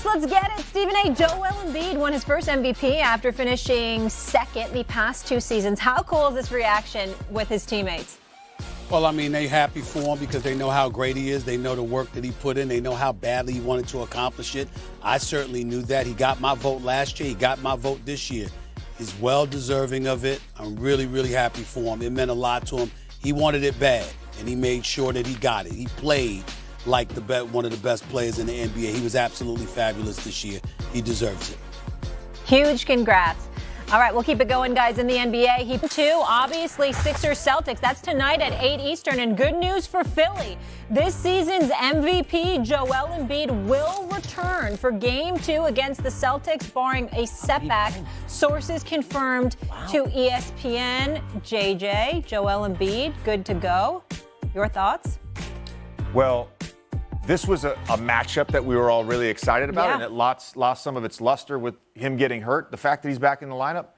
Right, let's get it. Stephen A. Joel Embiid won his first MVP after finishing second the past 2 seasons. How cool is this reaction with his teammates? Well, I mean, they're happy for him because they know how great he is. They know the work that he put in. They know how badly he wanted to accomplish it. I certainly knew that. He got my vote last year. He got my vote this year. He's well deserving of it. I'm really, really happy for him. It meant a lot to him. He wanted it bad, and he made sure that he got it. He played like one of the best players in the NBA. He was absolutely fabulous this year. He deserves it. Huge congrats. All right, we'll keep it going, guys, in the NBA. Heap 2, obviously, Sixers Celtics. That's tonight at 8 Eastern. And good news for Philly. This season's MVP, Joel Embiid, will return for Game 2 against the Celtics, barring a setback. Sources confirmed to ESPN. JJ, Joel Embiid, good to go. Your thoughts? Well, this was a matchup that we were all really excited about, and it lost some of its luster with him getting hurt. The fact that he's back in the lineup,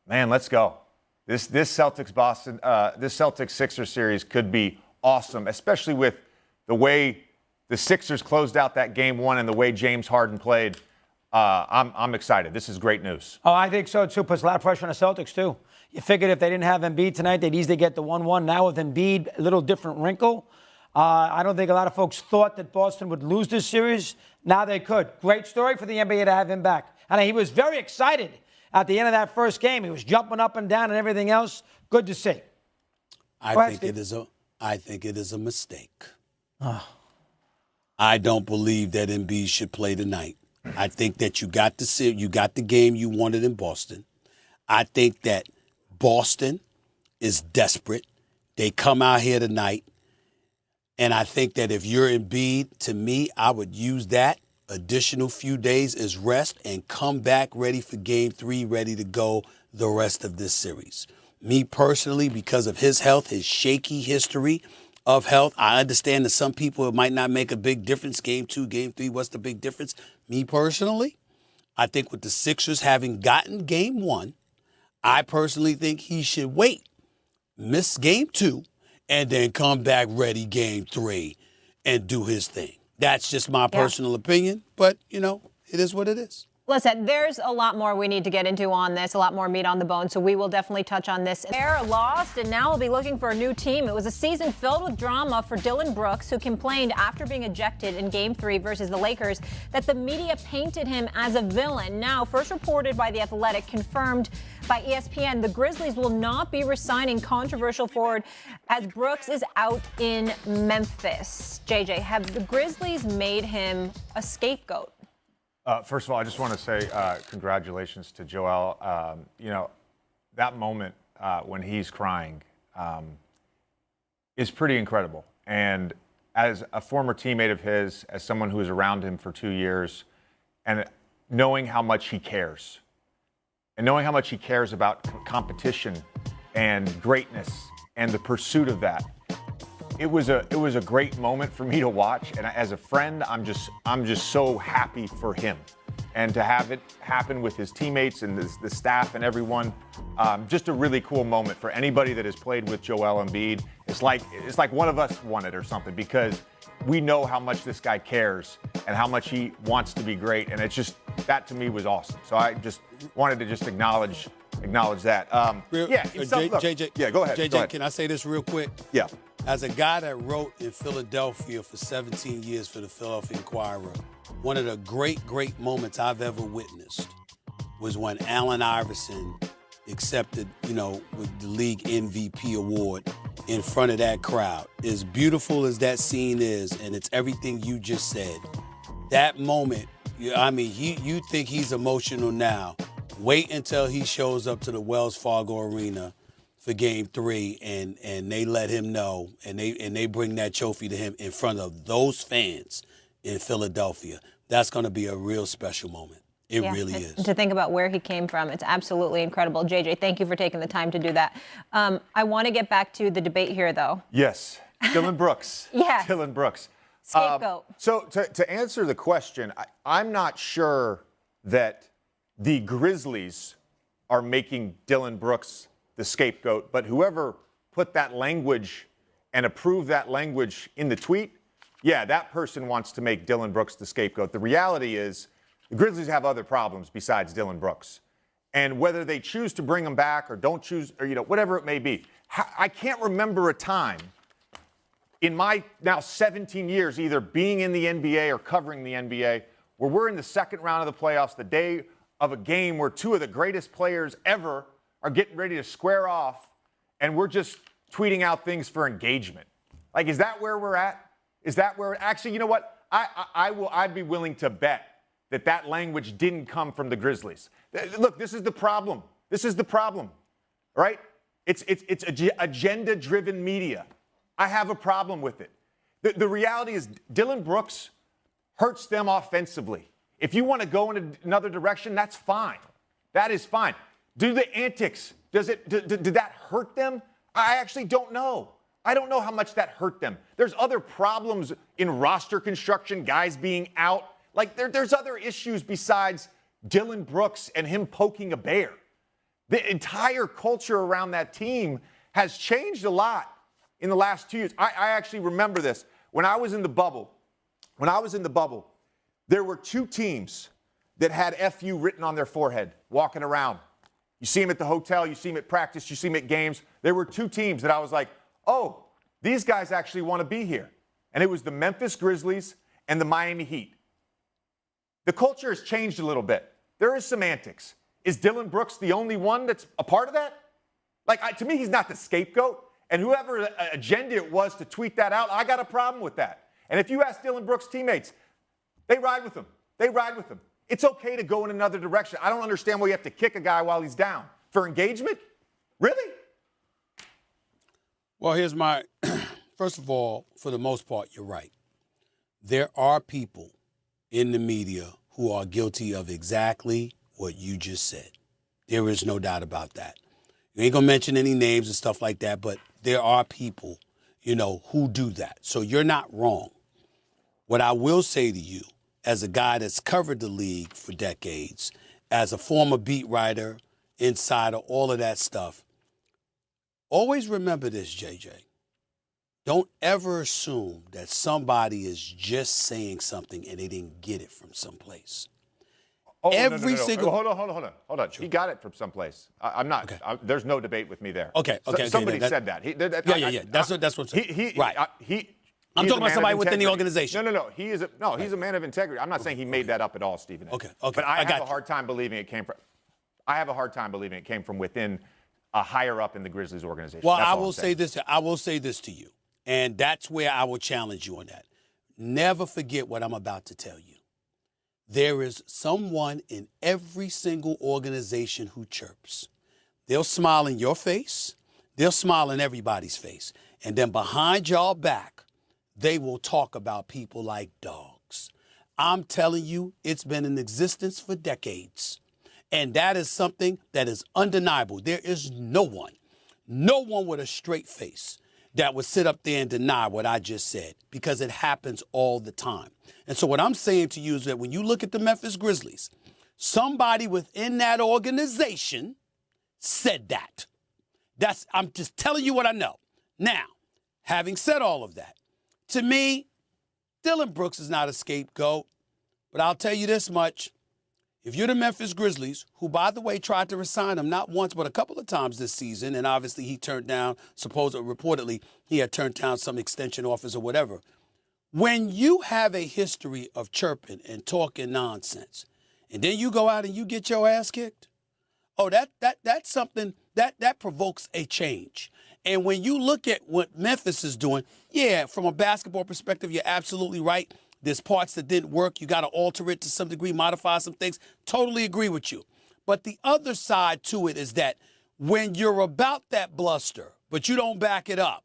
man, let's go. This Celtics Sixers series could be awesome, especially with the way the Sixers closed out that Game 1 and the way James Harden played. I'm excited. This is great news. Oh, I think so too. Puts a lot of pressure on the Celtics too. You figured if they didn't have Embiid tonight, they'd easily get the 1-1. Now with Embiid, a little different wrinkle. I don't think a lot of folks thought that Boston would lose this series. Now they could. Great story for the NBA to have him back. And he was very excited at the end of that first game. He was jumping up and down and everything else. Good to see. I think it is a mistake. I don't believe that Embiid should play tonight. I think that you got the game you wanted in Boston. I think that Boston is desperate. They come out here tonight. And I think that if you're Embiid, to me, I would use that additional few days as rest and come back ready for Game 3, ready to go the rest of this series. Me personally, because of his health, his shaky history of health, I understand that some people it might not make a big difference. Game 2, Game 3, what's the big difference? Me personally, I think with the Sixers having gotten Game 1, I personally think he should wait, miss Game 2, and then come back ready Game 3 and do his thing. That's just my personal opinion, but, it is what it is. Listen, there's a lot more we need to get into on this, a lot more meat on the bone, so we will definitely touch on this. They're lost, and now we'll be looking for a new team. It was a season filled with drama for Dillon Brooks, who complained after being ejected in Game 3 versus the Lakers that the media painted him as a villain. Now, first reported by The Athletic, confirmed by ESPN, the Grizzlies will not be re-signing controversial forward as Brooks is out in Memphis. JJ, have the Grizzlies made him a scapegoat? First of all, I just want to say congratulations to Joel. That moment when he's crying is pretty incredible. And as a former teammate of his, as someone who was around him for 2 years, and knowing how much he cares, and knowing how much he cares about competition and greatness and the pursuit of that, it was a great moment for me to watch, and as a friend, I'm just so happy for him, and to have it happen with his teammates and the staff and everyone. Just a really cool moment for anybody that has played with Joel Embiid. It's like one of us won it or something, because we know how much this guy cares and how much he wants to be great, and it's just that to me was awesome. So I just wanted to just acknowledge that. JJ, yeah, go ahead. JJ, can I say this real quick? Yeah. As a guy that wrote in Philadelphia for 17 years for the Philadelphia Inquirer, one of the great moments I've ever witnessed was when Allen Iverson accepted, with the league MVP award in front of that crowd. As beautiful as that scene is, and it's everything you just said, that moment, you think he's emotional now. Wait until he shows up to the Wells Fargo Arena for Game 3, and they let him know, and they bring that trophy to him in front of those fans in Philadelphia. That's going to be a real special moment. It really is. To think about where he came from, it's absolutely incredible. JJ, thank you for taking the time to do that. I want to get back to the debate here, though. Yes, Dillon Brooks. Yes. Dillon Brooks. Scapegoat. So to answer the question, I'm not sure that the Grizzlies are making Dillon Brooks the scapegoat, but whoever put that language and approved that language in the tweet, yeah, that person wants to make Dillon Brooks the scapegoat. The reality is The Grizzlies have other problems besides Dillon Brooks. And whether they choose to bring him back or don't choose, or, whatever it may be. I can't remember a time in my now 17 years, either being in the NBA or covering the NBA, where we're in the second round of the playoffs, the day of a game where two of the greatest players ever are getting ready to square off, and we're just tweeting out things for engagement. Like, is that where we're at? Is that where, actually, you know what? I'd be willing to bet that language didn't come from the Grizzlies. Look, this is the problem. This is the problem, right? It's agenda-driven media. I have a problem with it. The reality is Dillon Brooks hurts them offensively. If you want to go in another direction, that's fine. That is fine. Do the antics, did that hurt them? I actually don't know. I don't know how much that hurt them. There's other problems in roster construction, guys being out. Like, there's other issues besides Dillon Brooks and him poking a bear. The entire culture around that team has changed a lot in the last 2 years. I actually remember this. When I was in the bubble, there were two teams that had FU written on their forehead walking around. You see them at the hotel, you see them at practice, you see them at games. There were two teams that I was like, oh, these guys actually want to be here. And it was the Memphis Grizzlies and the Miami Heat. The culture has changed a little bit. There is semantics. Is Dillon Brooks the only one that's a part of that? Like, to me, he's not the scapegoat. And whoever agenda it was to tweet that out, I got a problem with that. And if you ask Dillon Brooks' teammates, they ride with him. They ride with him. It's okay to go in another direction. I don't understand why you have to kick a guy while he's down. For engagement? Really? Well, here's my first of all, for the most part, you're right. There are people in the media who are guilty of exactly what you just said. There is no doubt about that. You ain't gonna mention any names and stuff like that, but there are people, who do that. So you're not wrong. What I will say to you, as a guy that's covered the league for decades, as a former beat writer, insider, all of that stuff, always remember this, JJ. Don't ever assume that somebody is just saying something and they didn't get it from someplace. Oh, Every no. single. Hold on. Sure. He got it from someplace. I'm not. Okay. There's no debate with me there. Okay. Somebody said that. Yeah. That's what I'm saying. Right. I'm He's talking about somebody within the organization. No. He's a man of integrity. I'm not saying he made that up at all, Stephen. Okay. But I have a hard time believing it came from. I have a hard time believing it came from within a higher up in the Grizzlies organization. Well, I will say this to you, and that's where I will challenge you on that. Never forget what I'm about to tell you. There is someone in every single organization who chirps. They'll smile in your face. They'll smile in everybody's face. And then behind y'all back, they will talk about people like dogs. I'm telling you, it's been in existence for decades. And that is something that is undeniable. There is no one with a straight face that would sit up there and deny what I just said, because it happens all the time. And so what I'm saying to you is that when you look at the Memphis Grizzlies, somebody within that organization said that. I'm just telling you what I know. Now, having said all of that, to me, Dillon Brooks is not a scapegoat, but I'll tell you this much. If you're the Memphis Grizzlies, who, by the way, tried to resign him not once but a couple of times this season, and obviously he turned down, reportedly, he had turned down some extension offers or whatever. When you have a history of chirping and talking nonsense, and then you go out and you get your ass kicked, that's something that provokes a change. And when you look at what Memphis is doing, yeah, from a basketball perspective, you're absolutely right. There's parts that didn't work. You got to alter it to some degree, modify some things. Totally agree with you. But the other side to it is that when you're about that bluster, but you don't back it up,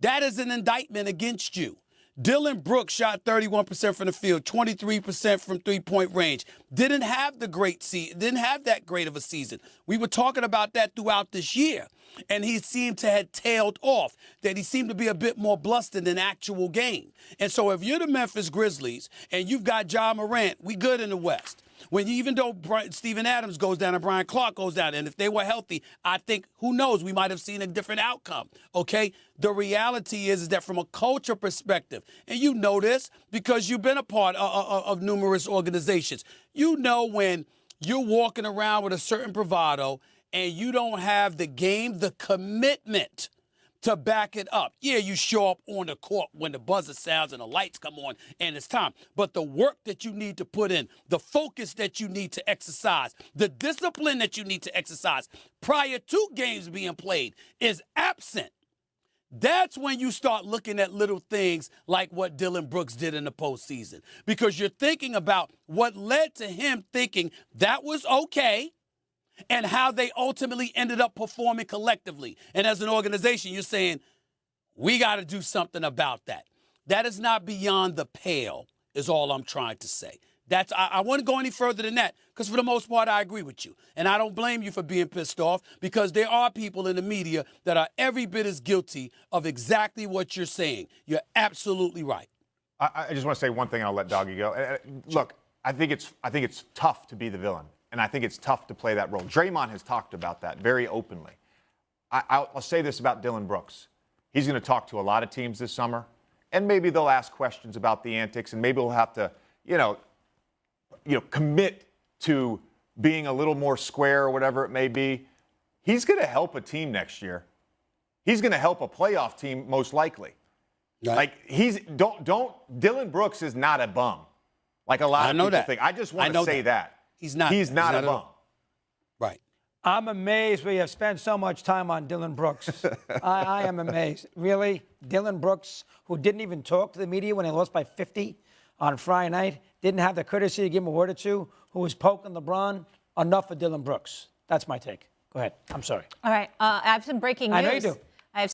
that is an indictment against you. Dillon Brooks shot 31% from the field, 23% from three-point range. Didn't have that great of a season. We were talking about that throughout this year. And he seemed to have tailed off, that he seemed to be a bit more blustered in actual game. And so if you're the Memphis Grizzlies and you've got Ja Morant, we good in the West. Even though Steven Adams goes down and Brian Clark goes down, and if they were healthy, I think, who knows, we might have seen a different outcome, okay? The reality is that from a culture perspective, and you know this because you've been a part of numerous organizations, you know when you're walking around with a certain bravado and you don't have the commitment to back it up. Yeah, you show up on the court when the buzzer sounds and the lights come on and it's time. But the work that you need to put in, the focus that you need to exercise, the discipline that you need to exercise prior to games being played is absent. That's when you start looking at little things like what Dillon Brooks did in the postseason. Because you're thinking about what led to him thinking that was okay, and how they ultimately ended up performing collectively. And as an organization, you're saying, we got to do something about that. That is not beyond the pale, is all I'm trying to say. I wouldn't go any further than that, because for the most part, I agree with you. And I don't blame you for being pissed off, because there are people in the media that are every bit as guilty of exactly what you're saying. You're absolutely right. I just want to say one thing, and I'll let Doggy go. Look, I think it's tough to be the villain. And I think it's tough to play that role. Draymond has talked about that very openly. I'll say this about Dillon Brooks. He's going to talk to a lot of teams this summer, and maybe they'll ask questions about the antics, and maybe we'll have to, commit to being a little more square or whatever it may be. He's going to help a team next year. He's going to help a playoff team most likely. Right. Like Dillon Brooks is not a bum, like a lot of people think. I just want to say that. He's not a bum. Right. I'm amazed we have spent so much time on Dillon Brooks. I am amazed. Really? Dillon Brooks, who didn't even talk to the media when he lost by 50 on Friday night, didn't have the courtesy to give him a word or two, who was poking LeBron. Enough for Dillon Brooks. That's my take. Go ahead. I'm sorry. All right. I have some breaking news. I know you do.